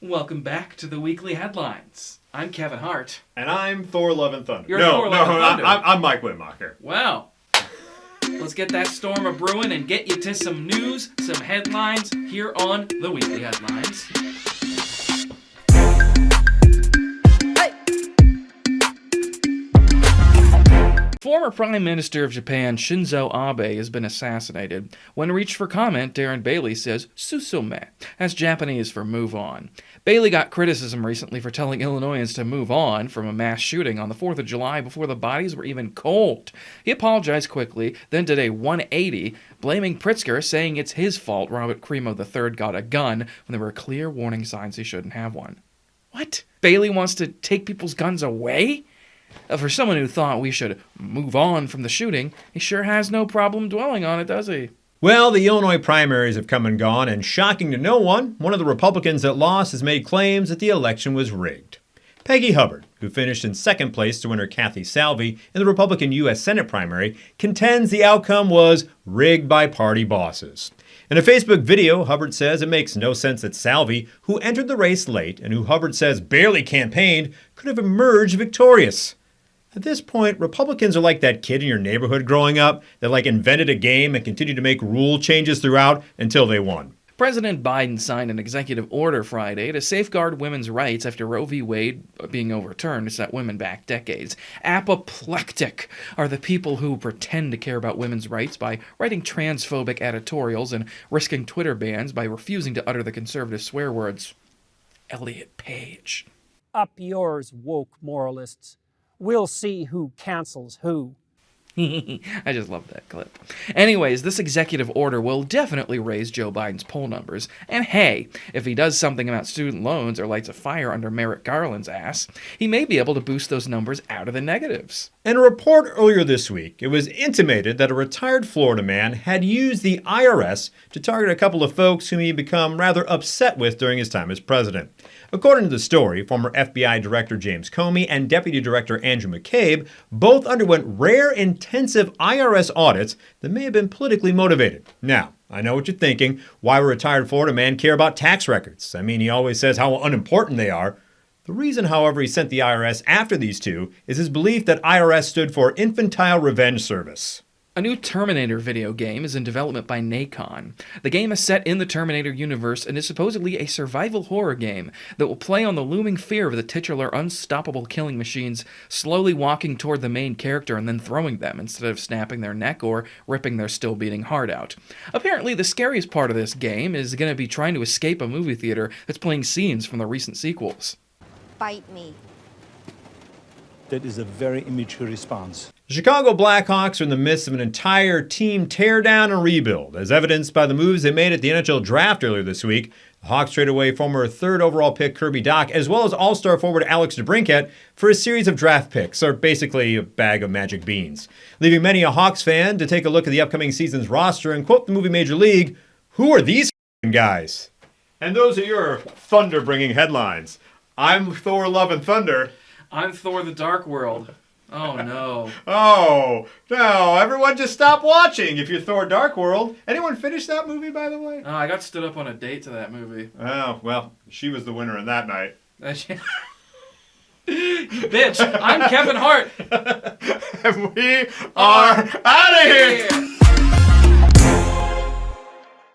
Welcome back to the weekly headlines. I'm Kevin Hart. And I'm Thor Love and Thunder. You're Thor Love and Thunder. I'm Mike Whitmacher. Wow. Let's get that storm a brewing and get you to some news, some headlines here on the weekly headlines. Former Prime Minister of Japan Shinzo Abe has been assassinated. When reached for comment, Darren Bailey says "susume," that's Japanese for move on. Bailey got criticism recently for telling Illinoisans to move on from a mass shooting on the 4th of July before the bodies were even cold. He apologized quickly, then did a 180, blaming Pritzker, saying it's his fault Robert Crimo III got a gun when there were clear warning signs he shouldn't have one. What? Bailey wants to take people's guns away? For someone who thought we should move on from the shooting, he sure has no problem dwelling on it, does he? Well, the Illinois primaries have come and gone, and shocking to no one of the Republicans that lost has made claims that the election was rigged. Peggy Hubbard, who finished in second place to winner Kathy Salvi in the Republican U.S. Senate primary, contends the outcome was rigged by party bosses. In a Facebook video, Hubbard says it makes no sense that Salvi, who entered the race late and who Hubbard says barely campaigned, could have emerged victorious. At this point, Republicans are like that kid in your neighborhood growing up that invented a game and continued to make rule changes throughout until they won. President Biden signed an executive order Friday to safeguard women's rights after Roe v. Wade being overturned to set women back decades. Apoplectic are the people who pretend to care about women's rights by writing transphobic editorials and risking Twitter bans by refusing to utter the conservative swear words. Elliot Page. Up yours, woke moralists. We'll see who cancels who. I just love that clip. Anyways, this executive order will definitely raise Joe Biden's poll numbers. And hey, if he does something about student loans or lights a fire under Merrick Garland's ass, he may be able to boost those numbers out of the negatives. In a report earlier this week, it was intimated that a retired Florida man had used the IRS to target a couple of folks whom he had become rather upset with during his time as president. According to the story, former FBI Director James Comey and Deputy Director Andrew McCabe both underwent rare, intensive IRS audits that may have been politically motivated. Now, I know what you're thinking. Why would a retired Florida man care about tax records? I mean, he always says how unimportant they are. The reason, however, he sent the IRS after these two is his belief that IRS stood for Infantile Revenge Service. A new Terminator video game is in development by Nacon. The game is set in the Terminator universe and is supposedly a survival horror game that will play on the looming fear of the titular unstoppable killing machines slowly walking toward the main character and then throwing them instead of snapping their neck or ripping their still beating heart out. Apparently, the scariest part of this game is going to be trying to escape a movie theater that's playing scenes from the recent sequels. Bite me. That is a very immature response. The Chicago Blackhawks are in the midst of an entire team teardown and rebuild, as evidenced by the moves they made at the NHL draft earlier this week. The Hawks traded away former third overall pick Kirby Dach, as well as all-star forward Alex DeBrincat, for a series of draft picks, or basically a bag of magic beans, leaving many a Hawks fan to take a look at the upcoming season's roster and quote the movie Major League, "Who are these guys?" And those are your thunder-bringing headlines. I'm Thor Love and Thunder. I'm Thor the Dark World. Oh, no. Oh, no. Everyone just stop watching if you're Thor Dark World. Anyone finish that movie, by the way? I got stood up on a date to that movie. Oh, well, she was the winner in that night. You bitch. I'm Kevin Hart. And we are out of here.